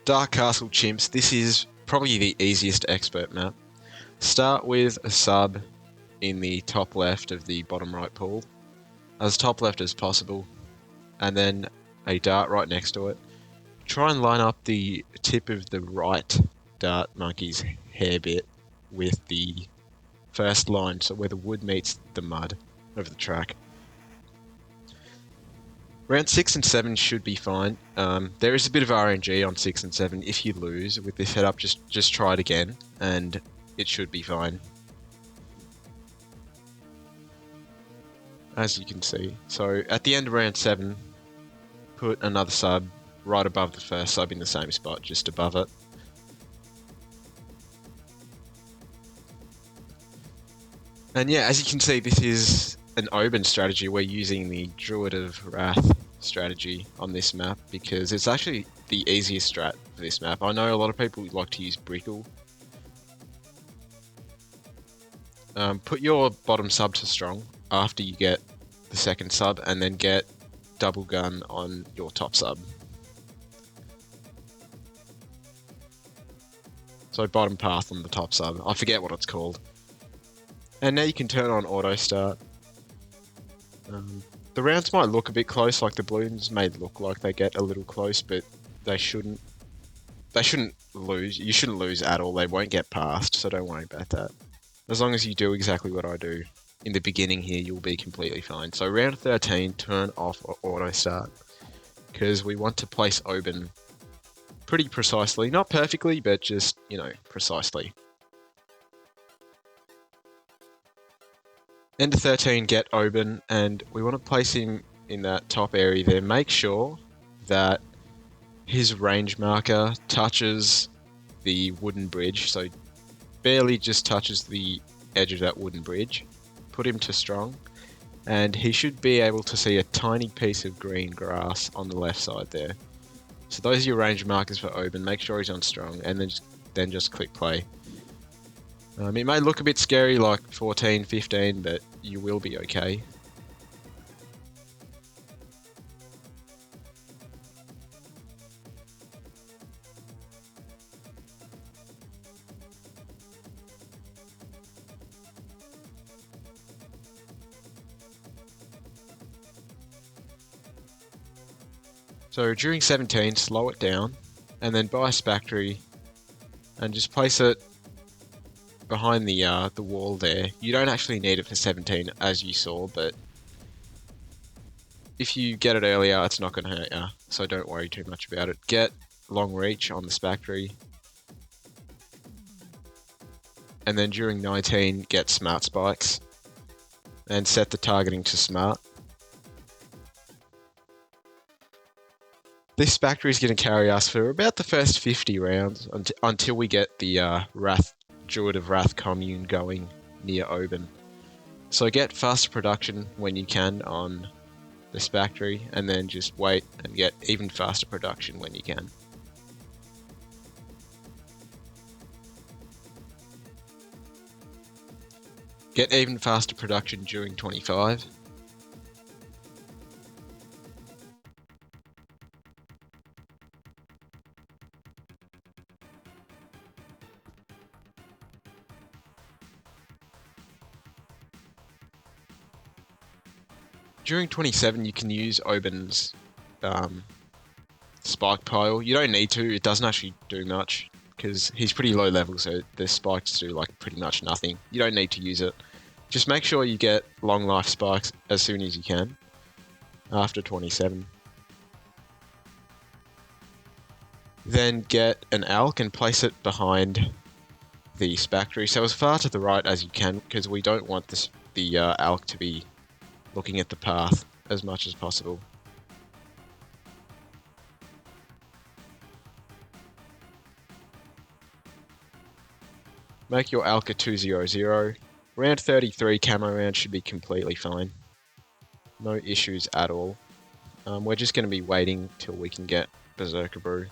Dark Castle Chimps, this is probably the easiest expert map. Start with a sub in the top left of the bottom right pool, as top left as possible, and then a dart right next to it. Try and line up the tip of the right dart monkey's hair bit with the first line, so where the wood meets the mud of the track. Round 6 and 7 should be fine. There is a bit of RNG on 6 and 7. If you lose with this setup, just try it again, and it should be fine. As you can see. So at the end of round 7, put another sub right above the first sub in the same spot, just above it. And yeah, as you can see, this is an Oban strategy. We're using the Druid of Wrath strategy on this map because it's actually the easiest strat for this map. I know a lot of people like to use Brickle. Put your bottom sub to strong after you get the second sub, and then get double gun on your top sub. So bottom path on the top sub. I forget what it's called. And now you can turn on auto start. The rounds might look a bit close, like the balloons may look like they get a little close, but they shouldn't. They shouldn't lose. You shouldn't lose at all. They won't get past, so don't worry about that. As long as you do exactly what I do in the beginning here, you'll be completely fine. So round 13, turn off auto start, because we want to place Oban pretty precisely. Not perfectly, but just, you know, precisely. End of 13, get Oban, and we want to place him in that top area there. Make sure that his range marker touches the wooden bridge, so barely just touches the edge of that wooden bridge. Put him to strong, and he should be able to see a tiny piece of green grass on the left side there. So those are your range markers for Oban. Make sure he's on strong, and then just click play. It may look a bit scary, like 14, 15, but you will be okay. So during 17, slow it down, and then buy a Spactory, and just place it behind the wall there. You don't actually need it for 17, as you saw, but if you get it earlier, it's not going to hurt you, so don't worry too much about it. Get long reach on the Spactory, and then during 19, get smart spikes, and set the targeting to smart. This Spactory is going to carry us for about the first 50 rounds until we get the Druid of Wrath commune going near Oban. So get faster production when you can on the Spactory, and then just wait and get even faster production when you can. Get even faster production during 25. During 27, you can use Oban's spike pile. You don't need to, it doesn't actually do much, because he's pretty low level, so the spikes do like pretty much nothing. You don't need to use it. Just make sure you get long life spikes as soon as you can, after 27. Then get an Alk and place it behind the Spactory, so as far to the right as you can, because we don't want the Alk to be looking at the path as much as possible. Make your Alka 200. Round 33 camo round should be completely fine. No issues at all. We're just going to be waiting till we can get Berserker Brew.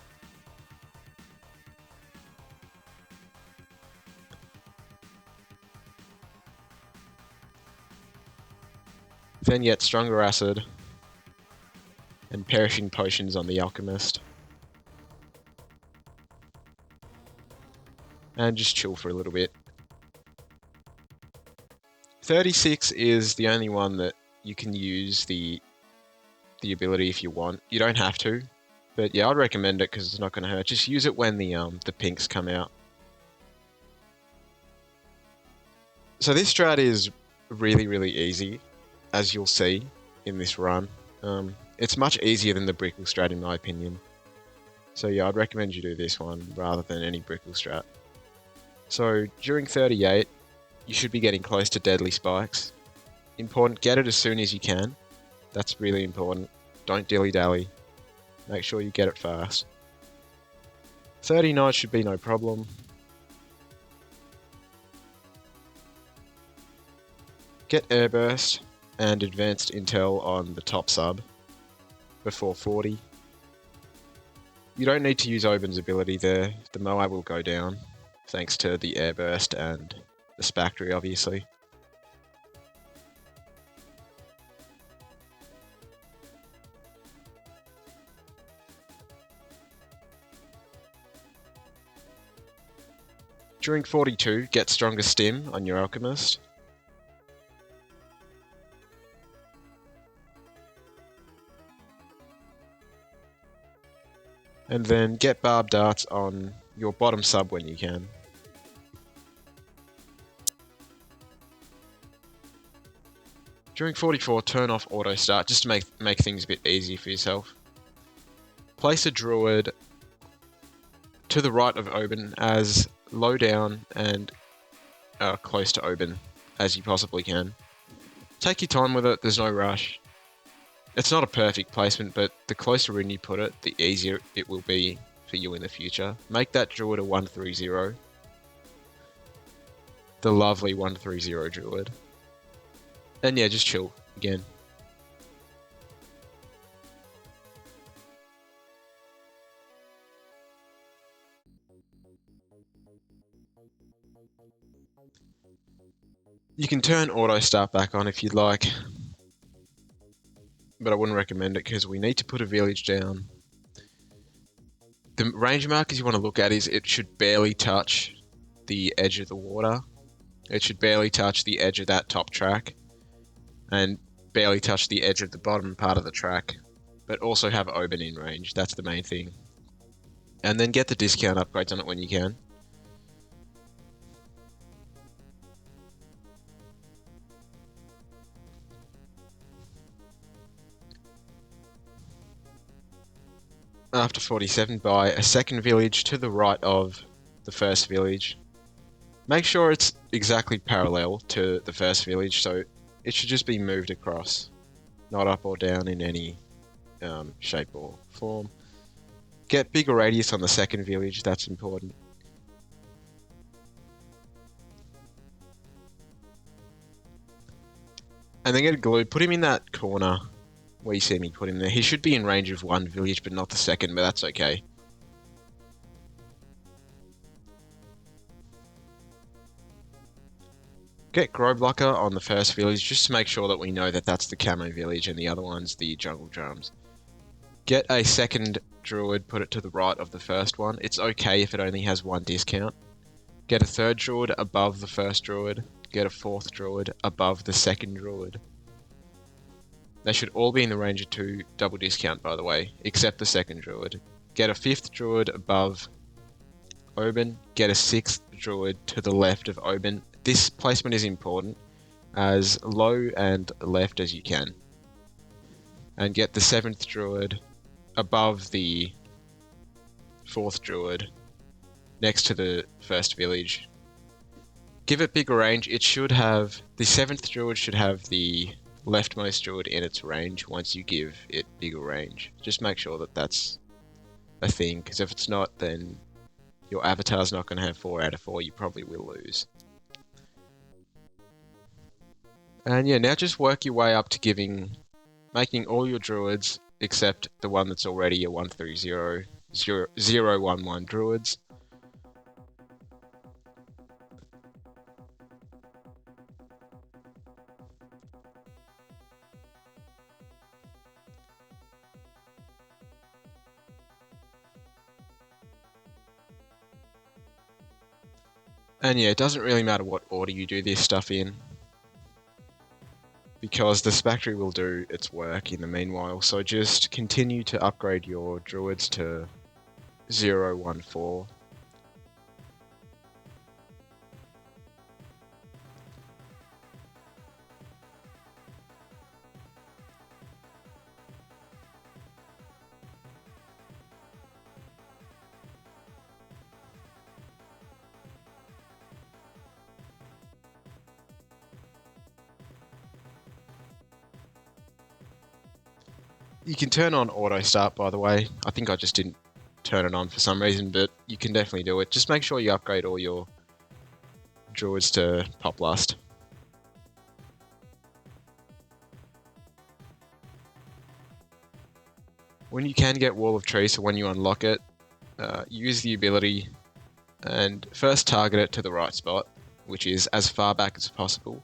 Then get Stronger Acid and Perishing Potions on the Alchemist. and just chill for a little bit. 36 is the only one that you can use the ability if you want. You don't have to, but yeah, I'd recommend it because it's not going to hurt. Just use it when the pinks come out. So this strat is really, really easy, as you'll see in this run. It's much easier than the Brickle strat in my opinion. So yeah, I'd recommend you do this one rather than any Brickle strat. So during 38, you should be getting close to deadly spikes. Important, get it as soon as you can. That's really important. Don't dilly-dally. Make sure you get it fast. 39 should be no problem. Get airburst and advanced intel on the top sub before 40. You don't need to use Oben's ability there. The Moab will go down, thanks to the airburst and the Spactory, obviously. During 42, get stronger stim on your Alchemist. And then get Barb Darts on your bottom sub when you can. During 44, turn off auto start just to make things a bit easier for yourself. Place a Druid to the right of Oben as low down and close to Oben as you possibly can. Take your time with it, there's no rush. It's not a perfect placement, but the closer in you put it, the easier it will be for you in the future. Make that Druid a 130. The lovely 130 Druid. And yeah, just chill again. You can turn auto start back on if you'd like, but I wouldn't recommend it because we need to put a village down. The range markers you want to look at is it should barely touch the edge of the water. It should barely touch the edge of that top track and barely touch the edge of the bottom part of the track, but also have Oben in range. That's the main thing. And then get the discount upgrades on it when you can. After 47, buy a second village to the right of the first village. Make sure it's exactly parallel to the first village, so it should just be moved across, not up or down in any shape or form. Get bigger radius on the second village, that's important. And then get a glue, put him in that corner where you see me put him there. He should be in range of one village, but not the second, but that's okay. Get Grow Blocker on the first village, just to make sure that we know that that's the Camo village and the other one's the Jungle Drums. Get a second Druid, put it to the right of the first one. It's okay if it only has one discount. Get a third Druid above the first Druid. Get a fourth Druid above the second Druid. They should all be in the range of 2 double discount, by the way, except the second Druid. Get a fifth Druid above Oben. Get a sixth Druid to the left of Oben. This placement is important, as low and left as you can. And get the seventh Druid above the fourth Druid, next to the first village. Give it bigger range. It should have, the seventh Druid should have the leftmost Druid in its range once you give it bigger range. Just make sure that that's a thing, because if it's not, then your avatar's not going to have 4 out of 4. You probably will lose. And yeah, now just work your way up to making all your Druids, except the one that's already a 130 011 Druids. And yeah, it doesn't really matter what order you do this stuff in, because the factory will do its work in the meanwhile. So just continue to upgrade your druids to 0, 1, 4. You can turn on auto start, by the way. I think I just didn't turn it on for some reason, but you can definitely do it. Just make sure you upgrade all your druids to Pop Lust. When you can get Wall of Trees, so when you unlock it, use the ability and first target it to the right spot, which is as far back as possible,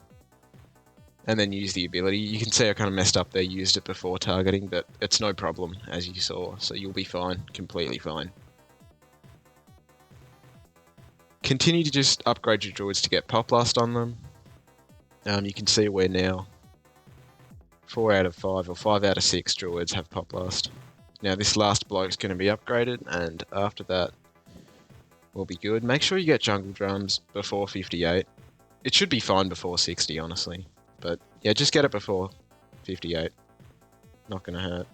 and then use the ability. You can see I kind of messed up there, used it before targeting, but it's no problem, as you saw, so you'll be fine, completely fine. Continue to just upgrade your druids to get Pop Lust on them. You can see we're now 4 out of 5 or 5 out of 6 druids have Pop Lust. Now this last bloke's going to be upgraded, and after that will be good. Make sure you get Jungle Drums before 58. It should be fine before 60, honestly. But yeah, just get it before 58. Not going to hurt.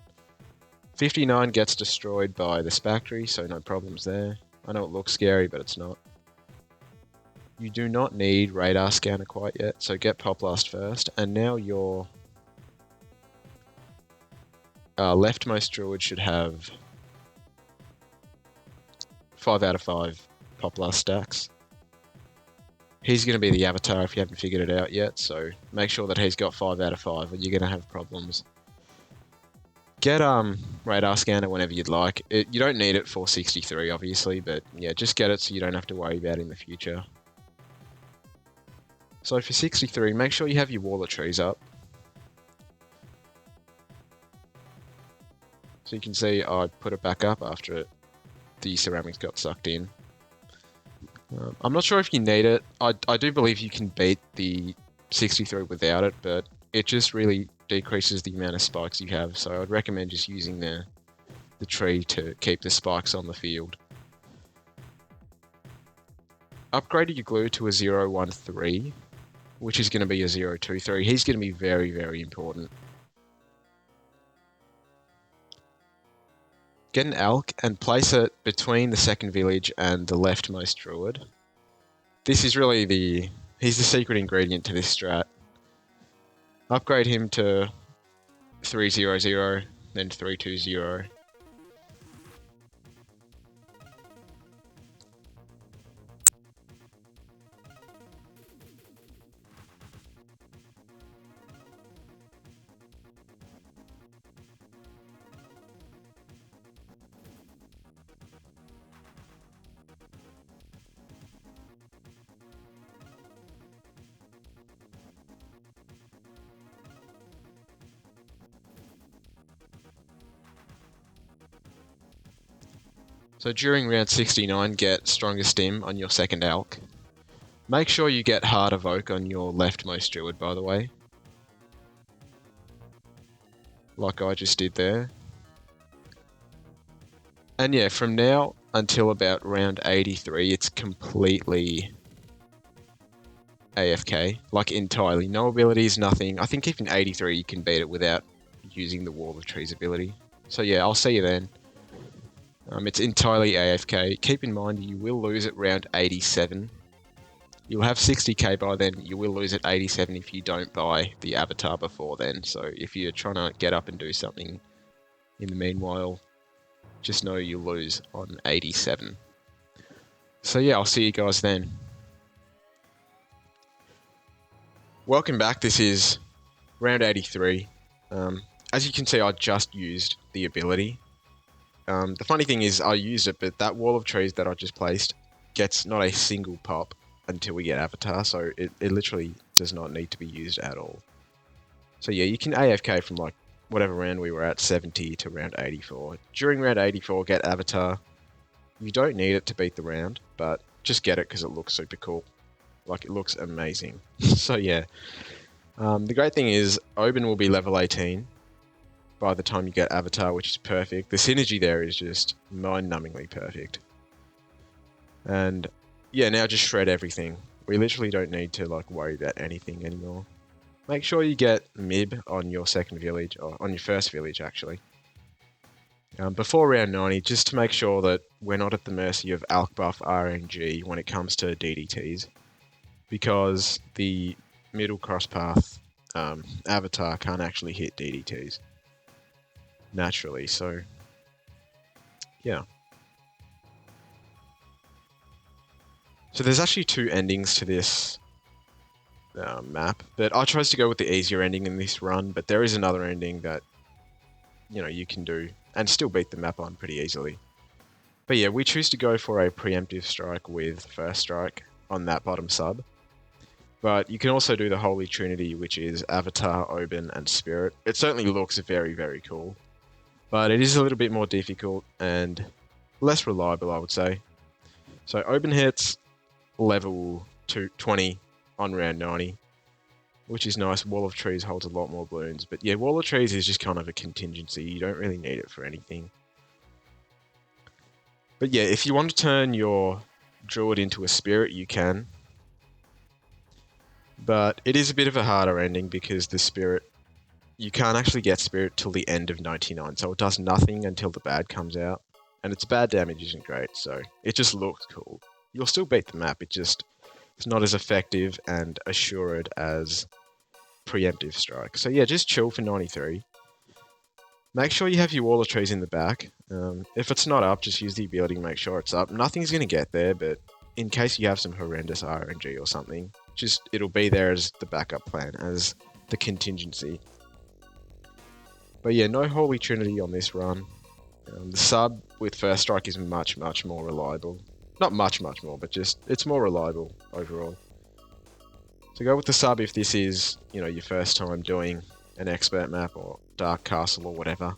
59 gets destroyed by the Spactory, so no problems there. I know it looks scary, but it's not. You do not need Radar Scanner quite yet, so get Pop Blast first. And now your leftmost druid should have 5 out of 5 Pop Blast stacks. He's going to be the avatar if you haven't figured it out yet, so make sure that he's got 5 out of 5 or you're going to have problems. Get Radar Scanner whenever you'd like. You don't need it for 63, obviously, but yeah, just get it so you don't have to worry about it in the future. So for 63, make sure you have your Wall of Trees up. So you can see I put it back up after the ceramics got sucked in. I'm not sure if you need it. I do believe you can beat the 63 without it, but it just really decreases the amount of spikes you have. So I'd recommend just using the tree to keep the spikes on the field. Upgraded your glue to a 013, which is going to be a 023. He's going to be very, very important. Get an elk and place it between the second village and the leftmost druid. This is really he's the secret ingredient to this strat. Upgrade him to 300, then 320. So during round 69, get Stronger Stim on your second elk. Make sure you get Heart of Oak on your leftmost druid, by the way. Like I just did there. And yeah, from now until about round 83, it's completely AFK. Like entirely. No abilities, nothing. I think even 83 you can beat it without using the Wall of Trees ability. So yeah, I'll see you then. It's entirely AFK. Keep in mind you will lose at round 87. You'll have 60k by then. You will lose at 87 if you don't buy the avatar before then. So if you're trying to get up and do something in the meanwhile, just know you'll lose on 87. So yeah, I'll see you guys then. Welcome back. This is round 83. As you can see, I just used the ability. The funny thing is I used it, but that Wall of Trees that I just placed gets not a single pop until we get Avatar, so it literally does not need to be used at all. So yeah, you can AFK from like whatever round we were at, 70 to round 84. During round 84, get Avatar. You don't need it to beat the round, but just get it because it looks super cool. Like, it looks amazing. So yeah. The great thing is, Oben will be level 18 by the time you get Avatar, which is perfect. The synergy there is just mind-numbingly perfect. And yeah, now just shred everything. We literally don't need to like worry about anything anymore. Make sure you get Mib on your second village, or on your first village actually. Before round 90, just to make sure that we're not at the mercy of Alk buff RNG when it comes to DDTs. Because the middle cross path Avatar can't actually hit DDTs naturally, so yeah. So there's actually two endings to this map, but I chose to go with the easier ending in this run, but there is another ending that, you know, you can do and still beat the map on pretty easily. But yeah, we choose to go for a preemptive strike with first strike on that bottom sub. But you can also do the Holy Trinity, which is Avatar, Oben, and Spirit. It certainly looks very, very cool. But it is a little bit more difficult and less reliable, I would say. So Oben hits level 20 on round 90, which is nice. Wall of Trees holds a lot more balloons. But yeah, Wall of Trees is just kind of a contingency. You don't really need it for anything. But yeah, if you want to turn your Druid into a Spirit, you can. But it is a bit of a harder ending because the Spirit, you can't actually get Spirit till the end of 99, so it does nothing until the bad comes out. And its bad damage isn't great, so it just looks cool. You'll still beat the map, it's not as effective and assured as preemptive strike. So yeah, just chill for 93. Make sure you have your Wall of Trees in the back. If it's not up, just use the ability to make sure it's up. Nothing's going to get there, but in case you have some horrendous RNG or something, it'll be there as the backup plan, as the contingency. But yeah, no Holy Trinity on this run. The sub with first strike is much, much more reliable. Not much, much more, but just, it's more reliable overall. So go with the sub if this is, you know, your first time doing an expert map or Dark Castle or whatever.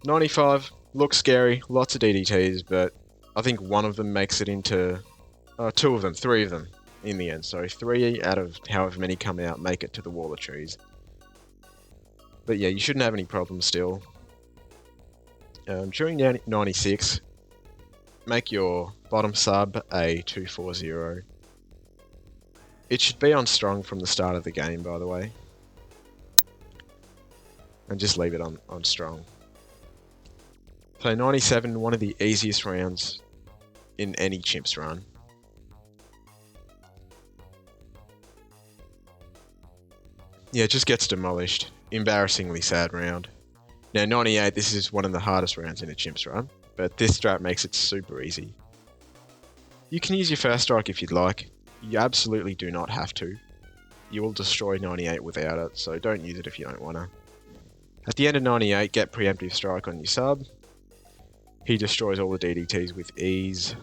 95, looks scary, lots of DDTs, but I think one of them makes it into, three of them in the end. So 3 out of however many come out make it to the Wall of Trees. But yeah, you shouldn't have any problems still. During 96, make your bottom sub a 240. It should be on strong from the start of the game, by the way. And just leave it on strong. So 97, one of the easiest rounds in any Chimps run. Yeah, it just gets demolished. Embarrassingly sad round. Now 98, this is one of the hardest rounds in a Chimps run, but this strat makes it super easy. You can use your first strike if you'd like. You absolutely do not have to. You will destroy 98 without it, so don't use it if you don't want to. At the end of 98, get preemptive strike on your sub. He destroys all the DDTs with ease.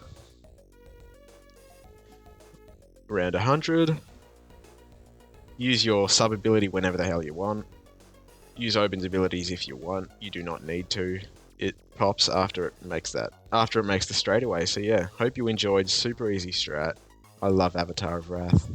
Around 100. Use your sub ability whenever the hell you want. Use Oben's abilities if you want. You do not need to. It pops after it makes the straightaway. So yeah, hope you enjoyed. Super easy strat. I love Avatar of Wrath.